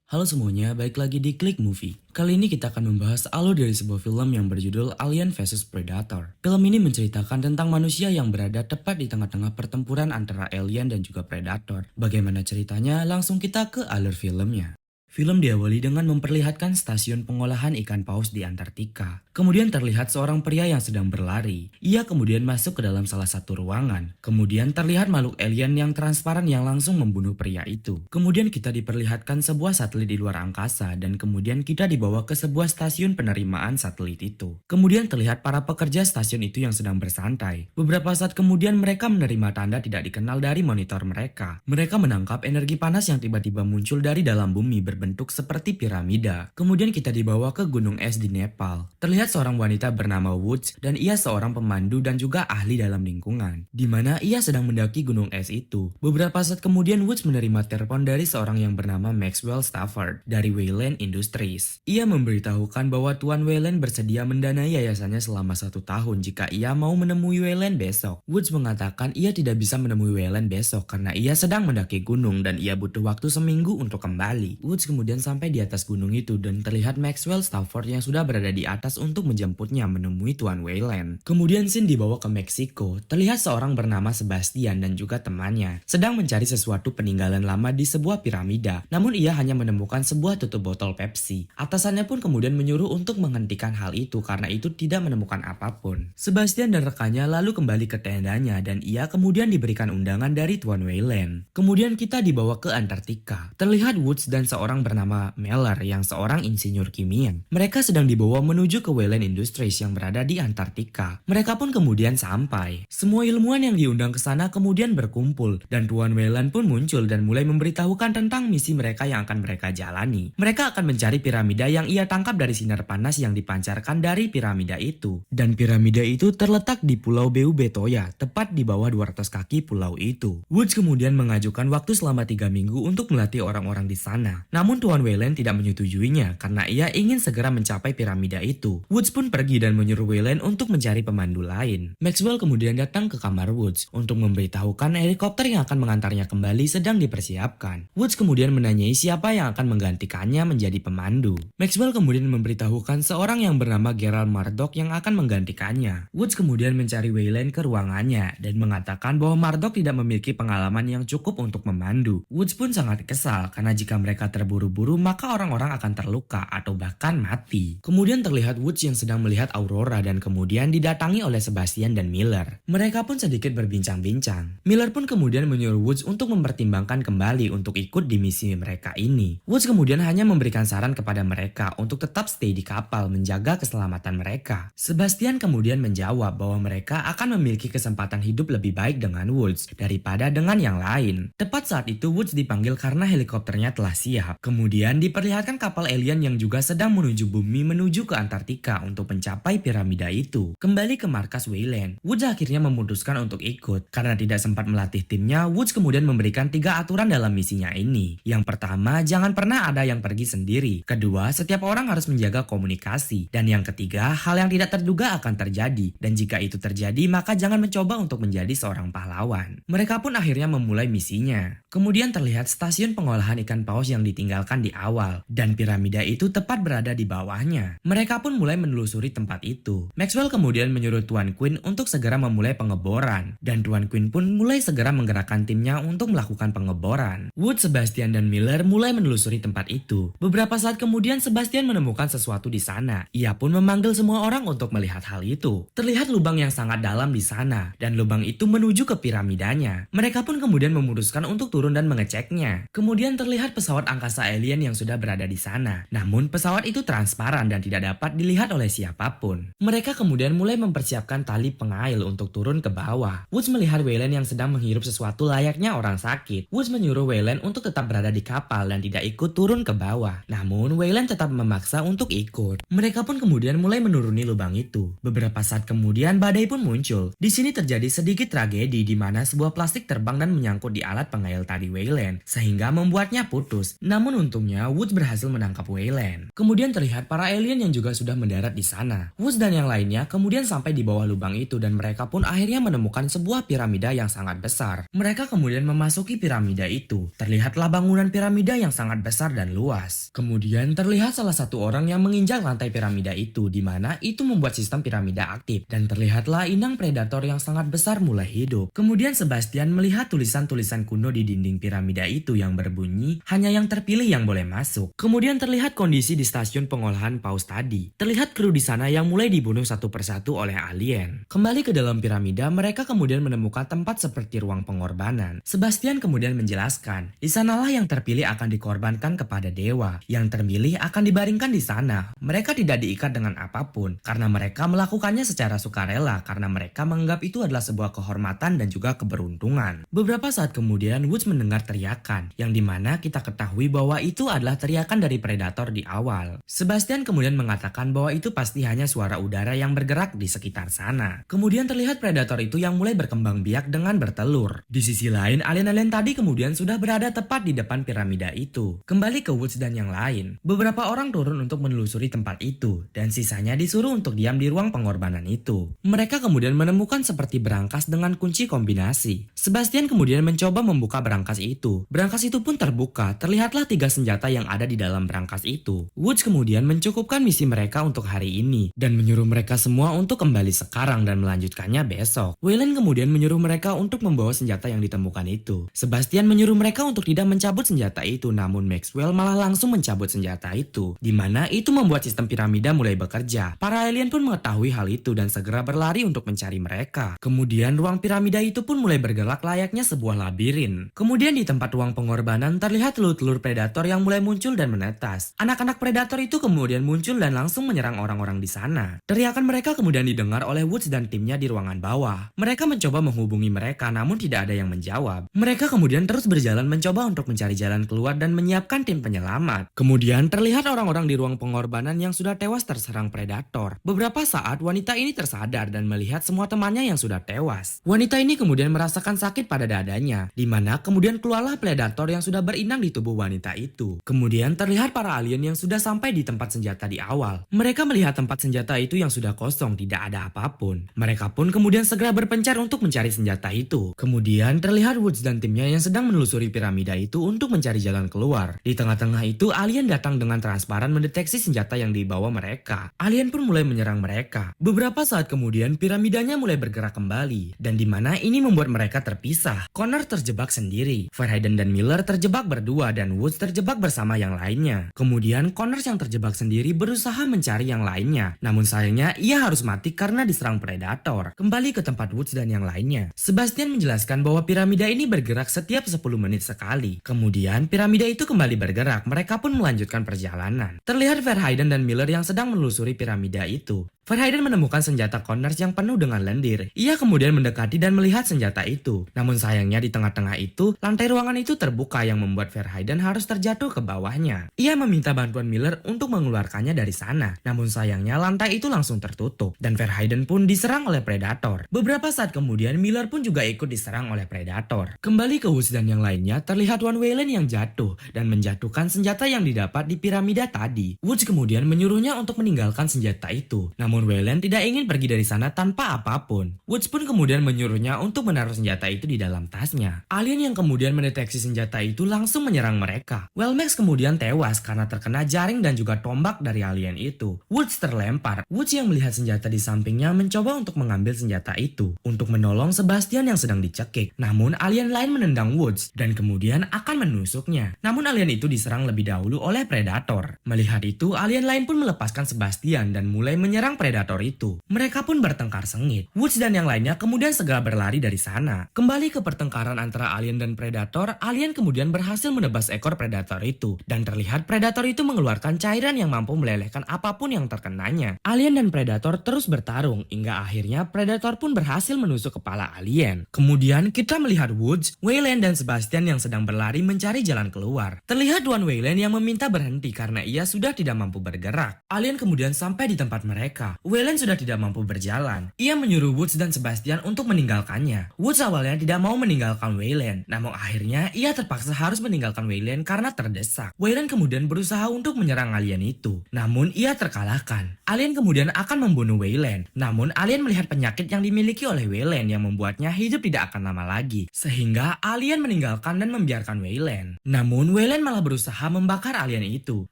Halo semuanya, balik lagi di Klik Movie. Kali ini kita akan membahas alur dari sebuah film yang berjudul Alien vs Predator. Film ini menceritakan tentang manusia yang berada tepat di tengah-tengah pertempuran antara alien dan juga predator. Bagaimana ceritanya? Langsung kita ke alur filmnya. Film diawali dengan memperlihatkan stasiun pengolahan ikan paus di Antartika. Kemudian terlihat seorang pria yang sedang berlari. Ia kemudian masuk ke dalam salah satu ruangan. Kemudian terlihat makhluk alien yang transparan yang langsung membunuh pria itu. Kemudian kita diperlihatkan sebuah satelit di luar angkasa dan kemudian kita dibawa ke sebuah stasiun penerimaan satelit itu. Kemudian terlihat para pekerja stasiun itu yang sedang bersantai. Beberapa saat kemudian mereka menerima tanda tidak dikenal dari monitor mereka. Mereka menangkap energi panas yang tiba-tiba muncul dari dalam bumi berbentuk seperti piramida. Kemudian kita dibawa ke gunung es di Nepal. Terlihat seorang wanita bernama Woods dan ia seorang pemandu dan juga ahli dalam lingkungan, di mana ia sedang mendaki gunung es itu. Beberapa saat kemudian Woods menerima telepon dari seorang yang bernama Maxwell Stafford dari Wayland Industries. Ia memberitahukan bahwa Tuan Wayland bersedia mendanai yayasannya selama 1 tahun jika ia mau menemui Wayland besok. Woods mengatakan ia tidak bisa menemui Wayland besok karena ia sedang mendaki gunung dan ia butuh waktu seminggu untuk kembali. Woods kemudian sampai di atas gunung itu dan terlihat Maxwell Stafford yang sudah berada di atas untuk menjemputnya menemui Tuan Wayland. Kemudian scene dibawa ke Meksiko. Terlihat seorang bernama Sebastian dan juga temannya sedang mencari sesuatu peninggalan lama di sebuah piramida. Namun ia hanya menemukan sebuah tutup botol Pepsi. Atasannya pun kemudian menyuruh untuk menghentikan hal itu karena itu tidak menemukan apapun. Sebastian dan rekannya lalu kembali ke tendanya dan ia kemudian diberikan undangan dari Tuan Wayland. Kemudian kita dibawa ke Antartika. Terlihat Woods dan seorang bernama Meller yang seorang insinyur kimia. Mereka sedang dibawa menuju ke Wayland Industries yang berada di Antartika. Mereka pun kemudian sampai. Semua ilmuwan yang diundang ke sana kemudian berkumpul dan Tuan Wayland pun muncul dan mulai memberitahukan tentang misi mereka yang akan mereka jalani. Mereka akan mencari piramida yang ia tangkap dari sinar panas yang dipancarkan dari piramida itu. Dan piramida itu terletak di Pulau Beu Betoya, tepat di bawah 200 kaki pulau itu. Woods kemudian mengajukan waktu selama 3 minggu untuk melatih orang-orang di sana. Namun Tuan Wayland tidak menyetujuinya karena ia ingin segera mencapai piramida itu. Woods pun pergi dan menyuruh Wayland untuk mencari pemandu lain. Maxwell kemudian datang ke kamar Woods untuk memberitahukan helikopter yang akan mengantarnya kembali sedang dipersiapkan. Woods kemudian menanyai siapa yang akan menggantikannya menjadi pemandu. Maxwell kemudian memberitahukan seorang yang bernama Gerald Murdoch yang akan menggantikannya. Woods kemudian mencari Wayland ke ruangannya dan mengatakan bahwa Murdoch tidak memiliki pengalaman yang cukup untuk memandu. Woods pun sangat kesal karena jika mereka terburu-buru maka orang-orang akan terluka atau bahkan mati. Kemudian terlihat Woods yang sedang melihat Aurora dan kemudian didatangi oleh Sebastian dan Miller. Mereka pun sedikit berbincang-bincang. Miller pun kemudian menyuruh Woods untuk mempertimbangkan kembali untuk ikut di misi mereka ini. Woods kemudian hanya memberikan saran kepada mereka untuk tetap stay di kapal menjaga keselamatan mereka. Sebastian kemudian menjawab bahwa mereka akan memiliki kesempatan hidup lebih baik dengan Woods daripada dengan yang lain. Tepat saat itu Woods dipanggil karena helikopternya telah siap. Kemudian diperlihatkan kapal alien yang juga sedang menuju bumi menuju ke Antartika untuk mencapai piramida itu. Kembali ke markas Wayland, Woods akhirnya memutuskan untuk ikut. Karena tidak sempat melatih timnya, Woods kemudian memberikan 3 aturan dalam misinya ini. Yang pertama, jangan pernah ada yang pergi sendiri. Kedua, setiap orang harus menjaga komunikasi. Dan yang ketiga, hal yang tidak terduga akan terjadi. Dan jika itu terjadi, maka jangan mencoba untuk menjadi seorang pahlawan. Mereka pun akhirnya memulai misinya. Kemudian terlihat stasiun pengolahan ikan paus yang ditinggalkan di awal. Dan piramida itu tepat berada di bawahnya. Mereka pun mulai menelusuri tempat itu. Maxwell kemudian menyuruh Tuan Quinn untuk segera memulai pengeboran. Dan Tuan Quinn pun mulai segera menggerakkan timnya untuk melakukan pengeboran. Wood, Sebastian, dan Miller mulai menelusuri tempat itu. Beberapa saat kemudian Sebastian menemukan sesuatu di sana. Ia pun memanggil semua orang untuk melihat hal itu. Terlihat lubang yang sangat dalam di sana. Dan lubang itu menuju ke piramidanya. Mereka pun kemudian memutuskan untuk turun dan mengeceknya. Kemudian terlihat pesawat angkasa alien yang sudah berada di sana. Namun pesawat itu transparan dan tidak dapat dilihat oleh siapapun. Mereka kemudian mulai mempersiapkan tali pengail untuk turun ke bawah. Woods melihat Wayland yang sedang menghirup sesuatu layaknya orang sakit. Woods menyuruh Wayland untuk tetap berada di kapal dan tidak ikut turun ke bawah. Namun Wayland tetap memaksa untuk ikut. Mereka pun kemudian mulai menuruni lubang itu. Beberapa saat kemudian badai pun muncul. Di sini terjadi sedikit tragedi di mana sebuah plastik terbang dan menyangkut di alat pengail tadi Wayland sehingga membuatnya putus. Namun Namun untungnya Woods berhasil menangkap Wayland. Kemudian terlihat para alien yang juga sudah mendarat di sana. Woods dan yang lainnya kemudian sampai di bawah lubang itu dan mereka pun akhirnya menemukan sebuah piramida yang sangat besar. Mereka kemudian memasuki piramida itu. Terlihatlah bangunan piramida yang sangat besar dan luas. Kemudian terlihat salah satu orang yang menginjak lantai piramida itu, di mana itu membuat sistem piramida aktif. Dan terlihatlah inang predator yang sangat besar mulai hidup. Kemudian Sebastian melihat tulisan-tulisan kuno di dinding piramida itu yang berbunyi, hanya yang terpilih yang boleh masuk. Kemudian terlihat kondisi di stasiun pengolahan paus tadi. Terlihat kru di sana yang mulai dibunuh satu persatu oleh alien. Kembali ke dalam piramida, mereka kemudian menemukan tempat seperti ruang pengorbanan. Sebastian kemudian menjelaskan, di sanalah yang terpilih akan dikorbankan kepada dewa. Yang terpilih akan dibaringkan di sana. Mereka tidak diikat dengan apapun, karena mereka melakukannya secara sukarela, karena mereka menganggap itu adalah sebuah kehormatan dan juga keberuntungan. Beberapa saat kemudian, Woods mendengar teriakan, yang dimana kita ketahui bahwa itu adalah teriakan dari predator di awal. Sebastian kemudian mengatakan bahwa itu pasti hanya suara udara yang bergerak di sekitar sana. Kemudian terlihat predator itu yang mulai berkembang biak dengan bertelur. Di sisi lain, alien-alien tadi kemudian sudah berada tepat di depan piramida itu. Kembali ke Woods dan yang lain, beberapa orang turun untuk menelusuri tempat itu, dan sisanya disuruh untuk diam di ruang pengorbanan itu. Mereka kemudian menemukan seperti berangkas dengan kunci kombinasi. Sebastian kemudian mencoba membuka berangkas itu. Berangkas itu pun terbuka, terlihatlah 3 senjata yang ada di dalam berangkas itu. Woods kemudian mencukupkan misi mereka untuk hari ini, dan menyuruh mereka semua untuk kembali sekarang dan melanjutkannya besok. Wayland kemudian menyuruh mereka untuk membawa senjata yang ditemukan itu. Sebastian menyuruh mereka untuk tidak mencabut senjata itu, namun Maxwell malah langsung mencabut senjata itu, di mana itu membuat sistem piramida mulai bekerja. Para alien pun mengetahui hal itu dan segera berlari untuk mencari mereka. Kemudian ruang piramida itu pun mulai bergerak layaknya sebuah labirin. Kemudian di tempat ruang pengorbanan terlihat telur-telur predator yang mulai muncul dan menetas. Anak-anak predator itu kemudian muncul dan langsung menyerang orang-orang di sana. Teriakan mereka kemudian didengar oleh Woods dan timnya di ruangan bawah. Mereka mencoba menghubungi mereka namun tidak ada yang menjawab. Mereka kemudian terus berjalan mencoba untuk mencari jalan keluar dan menyiapkan tim penyelamat. Kemudian terlihat orang-orang di ruang pengorbanan yang sudah tewas terserang predator. Beberapa saat wanita ini tersadar dan melihat semua temannya yang sudah tewas. Wanita ini kemudian merasakan sakit pada dadanya, di mana kemudian keluarlah predator yang sudah berinang di tubuh wanita itu. Kemudian terlihat para alien yang sudah sampai di tempat senjata di awal. Mereka melihat tempat senjata itu yang sudah kosong, tidak ada apapun. Mereka pun kemudian segera berpencar untuk mencari senjata itu. Kemudian terlihat Woods dan timnya yang sedang menelusuri piramida itu untuk mencari jalan keluar. Di tengah-tengah itu alien datang dengan transparan mendeteksi senjata yang dibawa mereka. Alien pun mulai menyerang mereka. Beberapa saat kemudian piramidanya mulai bergerak kembali, dan di mana ini membuat mereka terpisah. Connor terjebak sendiri, Verheiden dan Miller terjebak berdua, dan Woods terjebak bersama yang lainnya. Kemudian Connor yang terjebak sendiri berusaha mencari yang lainnya, namun sayangnya ia harus mati karena diserang predator. Kembali ke tempat Woods dan yang lainnya, Sebastian menjelaskan bahwa piramida ini bergerak setiap 10 menit sekali. Kemudian piramida itu kembali bergerak, mereka pun melanjutkan perjalanan. Terlihat Verheiden dan Miller yang sedang menelusuri piramida itu. Verheiden menemukan senjata Connors yang penuh dengan lendir. Ia kemudian mendekati dan melihat senjata itu. Namun sayangnya di tengah-tengah itu, lantai ruangan itu terbuka yang membuat Verheiden harus terjatuh ke bawahnya. Ia meminta bantuan Miller untuk mengeluarkannya dari sana. Namun sayangnya lantai itu langsung tertutup, dan Verheiden pun diserang oleh predator. Beberapa saat kemudian Miller pun juga ikut diserang oleh predator. Kembali ke Woods dan yang lainnya, terlihat One Wayland yang jatuh dan menjatuhkan senjata yang didapat di piramida tadi. Woods kemudian menyuruhnya untuk meninggalkan senjata itu. Namun Wayland tidak ingin pergi dari sana tanpa apapun. Woods pun kemudian menyuruhnya untuk menaruh senjata itu di dalam tasnya. Alien yang kemudian mendeteksi senjata itu langsung menyerang mereka. Wellmax kemudian tewas karena terkena jaring dan juga tombak dari alien itu. Woods terlempar. Woods yang melihat senjata di sampingnya mencoba untuk mengambil senjata itu untuk menolong Sebastian yang sedang dicekik. Namun alien lain menendang Woods dan kemudian akan menusuknya. Namun alien itu diserang lebih dahulu oleh predator. Melihat itu, alien lain pun melepaskan Sebastian dan mulai menyerang predator itu. Mereka pun bertengkar sengit. Woods dan yang lainnya kemudian segera berlari dari sana. Kembali ke pertengkaran antara alien dan predator, alien kemudian berhasil menebas ekor predator itu. Dan terlihat predator itu mengeluarkan cairan yang mampu melelehkan apapun yang terkenanya. Alien dan predator terus bertarung, hingga akhirnya predator pun berhasil menusuk kepala alien. Kemudian kita melihat Woods, Wayland dan Sebastian yang sedang berlari mencari jalan keluar. Terlihat One Wayland yang meminta berhenti karena ia sudah tidak mampu bergerak. Alien kemudian sampai di tempat mereka. dewa. Waylon sudah tidak mampu berjalan. Ia menyuruh Woods dan Sebastian untuk meninggalkannya. Woods awalnya tidak mau meninggalkan Waylon, namun akhirnya ia terpaksa harus meninggalkan Waylon karena terdesak. Waylon kemudian berusaha untuk menyerang alien itu, namun ia terkalahkan. Alien kemudian akan membunuh Waylon, namun alien melihat penyakit yang dimiliki oleh Waylon yang membuatnya hidup tidak akan lama lagi, sehingga alien meninggalkan dan membiarkan Waylon. Namun Waylon malah berusaha membakar alien itu.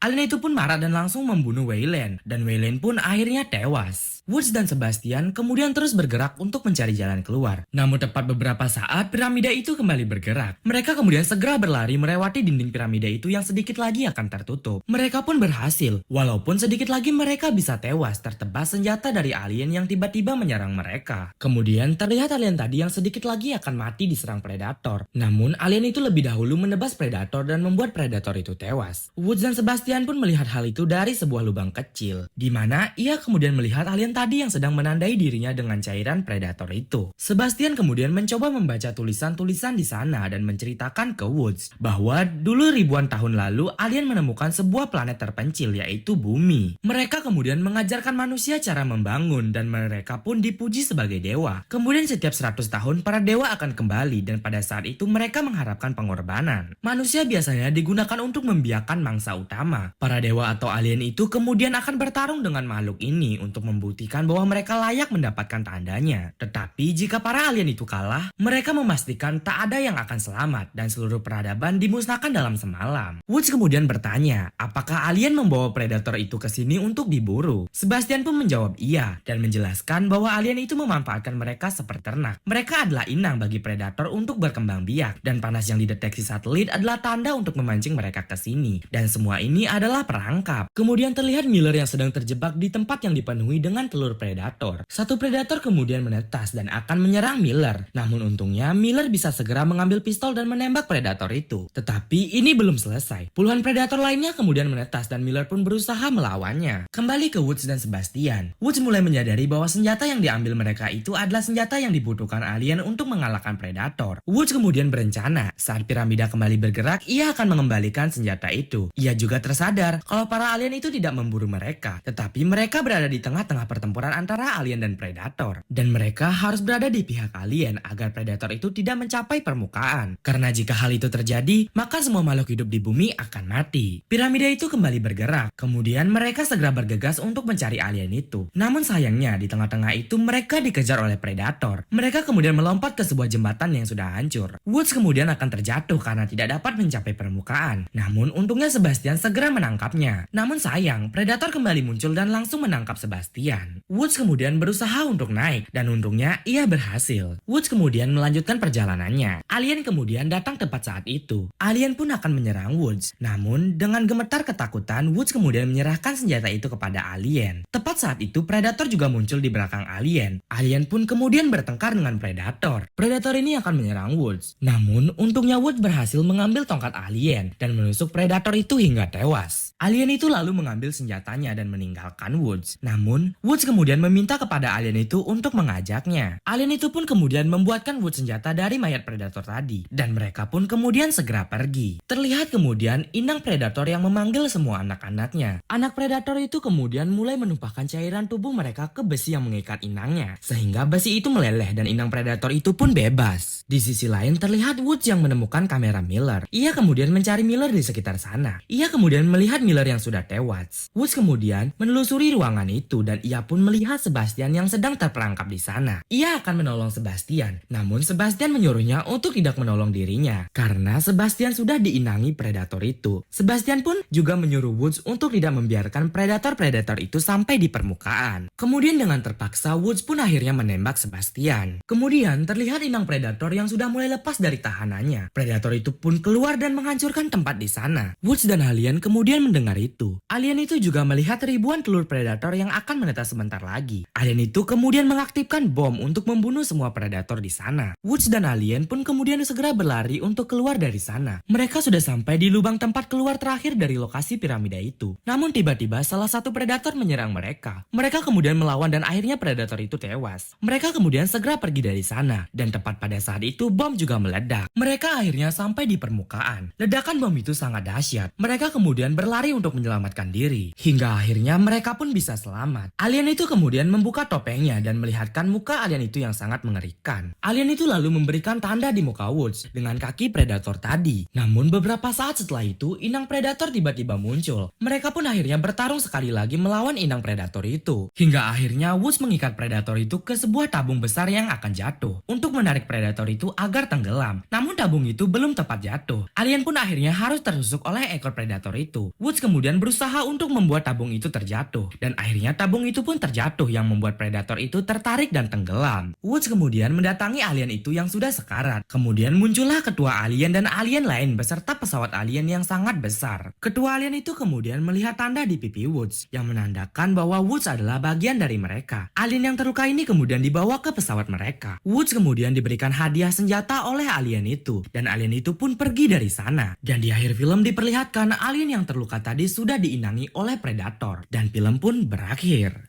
Alien itu pun marah dan langsung membunuh Waylon, dan Waylon pun akhirnya tewas. Woods dan Sebastian kemudian terus bergerak untuk mencari jalan keluar. Namun tepat beberapa saat piramida itu kembali bergerak. Mereka kemudian segera berlari melewati dinding piramida itu yang sedikit lagi akan tertutup. Mereka pun berhasil, walaupun sedikit lagi mereka bisa tewas tertebas senjata dari alien yang tiba-tiba menyerang mereka. Kemudian terlihat alien tadi yang sedikit lagi akan mati diserang predator. Namun alien itu lebih dahulu menebas predator dan membuat predator itu tewas. Woods dan Sebastian pun melihat hal itu dari sebuah lubang kecil, di mana ia kemudian melihat alien tadi yang sedang menandai dirinya dengan cairan predator itu. Sebastian kemudian mencoba membaca tulisan-tulisan di sana dan menceritakan ke Woods bahwa dulu ribuan tahun lalu alien menemukan sebuah planet terpencil yaitu bumi. Mereka kemudian mengajarkan manusia cara membangun dan mereka pun dipuji sebagai dewa. Kemudian setiap 100 tahun para dewa akan kembali dan pada saat itu mereka mengharapkan pengorbanan. Manusia biasanya digunakan untuk membiarkan mangsa utama. Para dewa atau alien itu kemudian akan bertarung dengan makhluk ini untuk membuktikan bahwa mereka layak mendapatkan tandanya. Tetapi jika para alien itu kalah, mereka memastikan tak ada yang akan selamat dan seluruh peradaban dimusnahkan dalam semalam. Woods kemudian bertanya, apakah alien membawa predator itu ke sini untuk diburu? Sebastian pun menjawab iya dan menjelaskan bahwa alien itu memanfaatkan mereka seperti ternak. Mereka adalah inang bagi predator untuk berkembang biak dan panas yang dideteksi satelit adalah tanda untuk memancing mereka ke sini. Dan semua ini adalah perangkap. Kemudian terlihat Miller yang sedang terjebak di tempat yang dipenuhi dengan telur predator. Satu predator kemudian menetas dan akan menyerang Miller. Namun untungnya Miller bisa segera mengambil pistol dan menembak predator itu. Tetapi ini belum selesai. Puluhan predator lainnya kemudian menetas dan Miller pun berusaha melawannya. Kembali ke Woods dan Sebastian. Woods mulai menyadari bahwa senjata yang diambil mereka itu adalah senjata yang dibutuhkan alien untuk mengalahkan predator. Woods kemudian berencana saat piramida kembali bergerak, ia akan mengembalikan senjata itu. Ia juga tersadar kalau para alien itu tidak memburu mereka, tetapi mereka berada di tengah-tengah pertempuran antara alien dan predator. Dan mereka harus berada di pihak alien agar predator itu tidak mencapai permukaan. Karena jika hal itu terjadi, maka semua makhluk hidup di bumi akan mati. Piramida itu kembali bergerak. Kemudian mereka segera bergegas untuk mencari alien itu. Namun sayangnya di tengah-tengah itu mereka dikejar oleh predator. Mereka kemudian melompat ke sebuah jembatan yang sudah hancur. Woods kemudian akan terjatuh karena tidak dapat mencapai permukaan. Namun untungnya Sebastian segera menangkapnya. Namun sayang, predator kembali muncul dan langsung menangkap Sebastian. Woods kemudian berusaha untuk naik dan untungnya ia berhasil. Woods kemudian melanjutkan perjalanannya. Alien kemudian datang tepat saat itu. Alien pun akan menyerang Woods. Namun dengan gemetar ketakutan, Woods kemudian menyerahkan senjata itu kepada alien. Tepat saat itu predator juga muncul di belakang alien. Alien pun kemudian bertengkar dengan predator. Predator ini akan menyerang Woods. Namun untungnya Woods berhasil mengambil tongkat alien dan menusuk predator itu hingga tewas. Alien itu lalu mengambil senjatanya dan meninggalkan Woods. Namun Woods kemudian meminta kepada alien itu untuk mengajaknya. Alien itu pun kemudian membuatkan Woods senjata dari mayat predator tadi dan mereka pun kemudian segera pergi. Terlihat kemudian inang predator yang memanggil semua anak-anaknya. Anak predator itu kemudian mulai menumpahkan cairan tubuh mereka ke besi yang mengikat inangnya sehingga besi itu meleleh dan inang predator itu pun bebas. Di sisi lain terlihat Woods yang menemukan kamera Miller. Ia kemudian mencari Miller di sekitar sana. Ia kemudian melihat Miller yang sudah tewas. Woods kemudian menelusuri ruangan itu dan ia pun melihat Sebastian yang sedang terperangkap di sana. Ia akan menolong Sebastian, namun Sebastian menyuruhnya untuk tidak menolong dirinya karena Sebastian sudah diinangi predator itu. Sebastian pun juga menyuruh Woods untuk tidak membiarkan predator-predator itu sampai di permukaan. Kemudian dengan terpaksa Woods pun akhirnya menembak Sebastian. Kemudian terlihat inang predator yang sudah mulai lepas dari tahanannya. Predator itu pun keluar dan menghancurkan tempat di sana. Woods dan alien kemudian mendengar itu. Alien itu juga melihat ribuan telur predator yang akan menetas sebentar lagi. Alien itu kemudian mengaktifkan bom untuk membunuh semua predator di sana. Woods dan alien pun kemudian segera berlari untuk keluar dari sana. Mereka sudah sampai di lubang tempat keluar terakhir dari lokasi piramida itu. Namun tiba-tiba salah satu predator menyerang mereka. Mereka kemudian melawan dan akhirnya predator itu tewas. Mereka kemudian segera pergi dari sana dan tepat pada saat itu bom juga meledak. Mereka akhirnya sampai di permukaan. Ledakan bom itu sangat dahsyat. Mereka kemudian berlari untuk menyelamatkan diri. Hingga akhirnya mereka pun bisa selamat. selamat. Alien itu kemudian membuka topengnya dan melihatkan muka alien itu yang sangat mengerikan. Alien itu lalu memberikan tanda di muka Woods dengan kaki predator tadi. Namun beberapa saat setelah itu, inang predator tiba-tiba muncul. Mereka pun akhirnya bertarung sekali lagi melawan inang predator itu. Hingga akhirnya Woods mengikat predator itu ke sebuah tabung besar yang akan jatuh untuk menarik predator itu agar tenggelam. Namun tabung itu belum tepat jatuh. Alien pun akhirnya harus tertusuk oleh ekor predator itu. Woods kemudian berusaha untuk membuat tabung itu terjatuh dan akhirnya tabung itu pun terjatuh yang membuat predator itu tertarik dan tenggelam. Woods kemudian mendatangi alien itu yang sudah sekarat. Kemudian muncullah ketua alien dan alien lain beserta pesawat alien yang sangat besar. Ketua alien itu kemudian melihat tanda di pipi Woods yang menandakan bahwa Woods adalah bagian dari mereka. Alien yang terluka ini kemudian dibawa ke pesawat mereka. Woods kemudian diberikan hadiah senjata oleh alien itu dan alien itu pun pergi dari sana. Dan di akhir film diperlihatkan alien yang terluka tadi sudah diinangi oleh predator dan film pun berakhir.